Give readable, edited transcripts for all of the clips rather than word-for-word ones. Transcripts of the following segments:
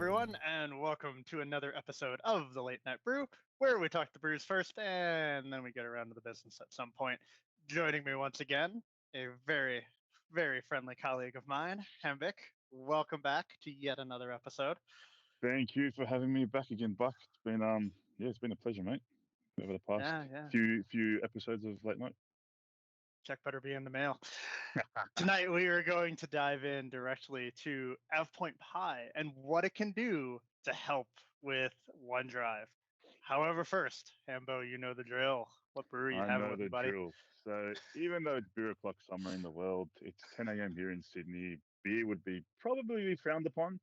everyone, and welcome to another episode of the Late Night Brew, where we talk the brews first and then we get around to the business at some point. Joining me once again, a very friendly colleague of mine, Hambik. Welcome back to yet another episode. Thank you for having me back again, Buck. It's been a pleasure, mate. Over the past Yeah. few episodes of Late Night. Check better be in the mail. Tonight we are going to dive in directly to AvePoint PI and what it can do to help with OneDrive. However, first, Hambo, you know the drill. What brew you I having know with me, the buddy? drill. So even though it's beer o'clock somewhere in the world, it's 10 a.m. here in Sydney. Beer would be probably frowned upon.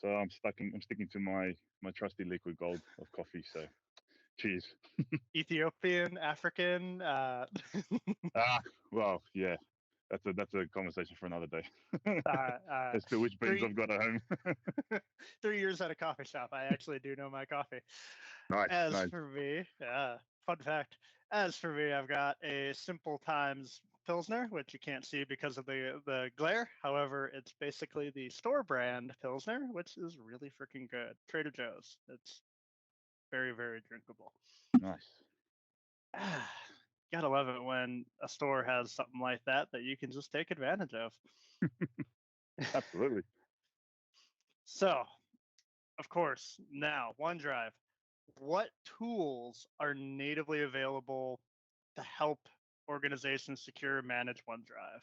So I'm sticking to my trusty liquid gold of coffee. So cheers. Ethiopian, African. Ah, well, yeah. That's a conversation for another day. Uh, As to which beans three I've got at home. 3 years at a coffee shop. I actually do know my coffee. Nice, As nice. for me, fun fact. As for me, I've got a Simple Times Pilsner, which you can't see because of the glare. However, it's basically the store brand Pilsner, which is really freaking good. Trader Joe's. It's very drinkable. Nice. Gotta love it when a store has something like that you can just take advantage of. Absolutely. So, of course, now OneDrive. What tools are natively available to help organizations secure and manage OneDrive?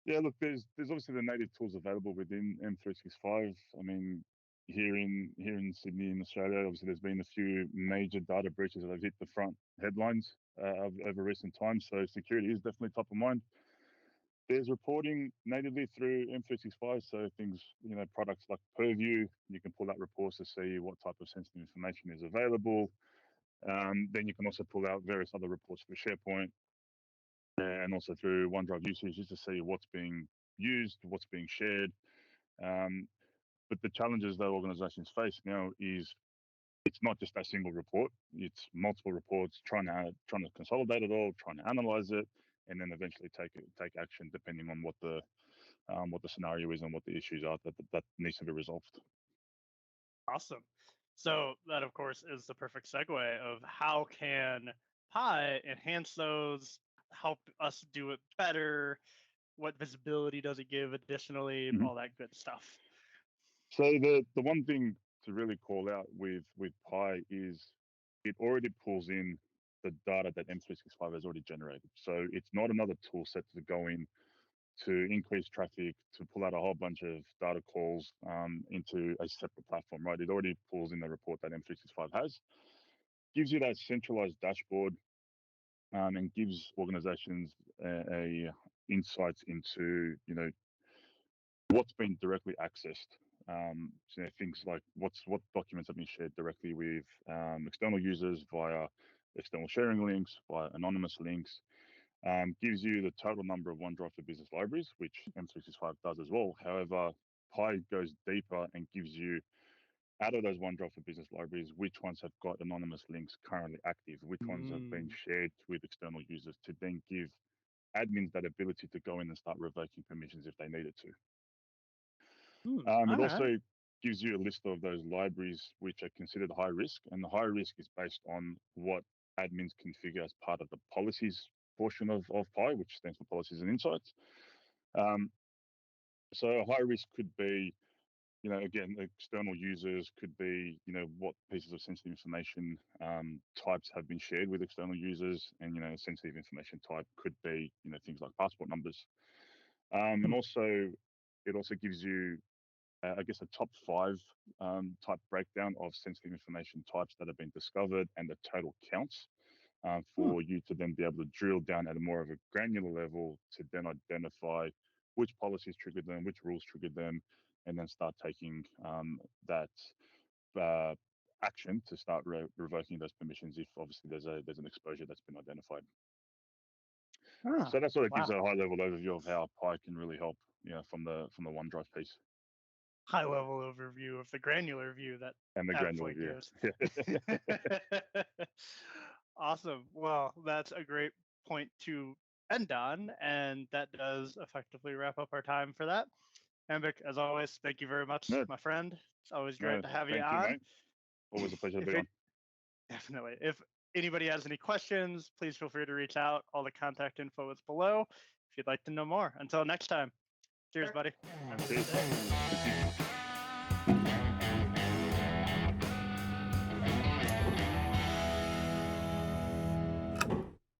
Yeah, look, there's obviously the native tools available within M365. I mean, here in Sydney, in Australia, obviously there's been a few major data breaches that have hit the front headlines over recent times. So security is definitely top of mind. There's reporting natively through M365, so things, products like Purview, you can pull out reports to see what type of sensitive information is available. Then you can also pull out various other reports for SharePoint and also through OneDrive usage just to see what's being used, what's being shared. Um, but the challenges that organizations face now is it's not just a single report; it's multiple reports trying to consolidate it all, trying to analyze it, and then eventually take action depending on what the scenario is and what the issues are that needs to be resolved. Awesome. So that, of course, is the perfect segue of how can Pi enhance those, help us do it better, what visibility does it give additionally, Mhm. all that good stuff. So the one thing to really call out with Pi is it already pulls in the data that M365 has already generated. So it's not another tool set to go in to increase traffic, to pull out a whole bunch of data calls into a separate platform, right? It already pulls in the report that M365 has, gives you that centralized dashboard, and gives organizations a insights into what's been directly accessed. Things like what documents have been shared directly with external users via external sharing links, via anonymous links. Gives you the total number of OneDrive for Business libraries, which M365 does as well. However, Pi goes deeper and gives you out of those OneDrive for Business libraries, which ones have got anonymous links currently active, which ones have been Mm. shared with external users to then give admins that ability to go in and start revoking permissions if they needed to. It All right. also gives you a list of those libraries which are considered high risk, and the high risk is based on what admins configure as part of the policies portion of Pi, which stands for policies and insights. Um, so high risk could be, again, external users, could be, what pieces of sensitive information types have been shared with external users, and sensitive information type could be, things like passport numbers. And also, it also gives you I guess, a top five type breakdown of sensitive information types that have been discovered and the total counts Hmm. for you to then be able to drill down at a more of a granular level to then identify which policies triggered them, which rules triggered them, and then start taking that uh, action to start revoking those permissions if obviously there's an exposure that's been identified. Ah, So that sort of gives wow. a high level overview of how Pi can really help, from the OneDrive piece High level overview of the granular view that and the granular AvePoint view. gives. Awesome. Well, that's a great point to end on, and that does effectively wrap up our time for that. Hambik, as always, thank you very much, No. my friend. It's always great to have you Thank on. mate. Always a pleasure to be on. Definitely. If anybody has any questions, please feel free to reach out. All the contact info is below if you'd like to know more. Until next time. Cheers, buddy. Have a good day. Cheers.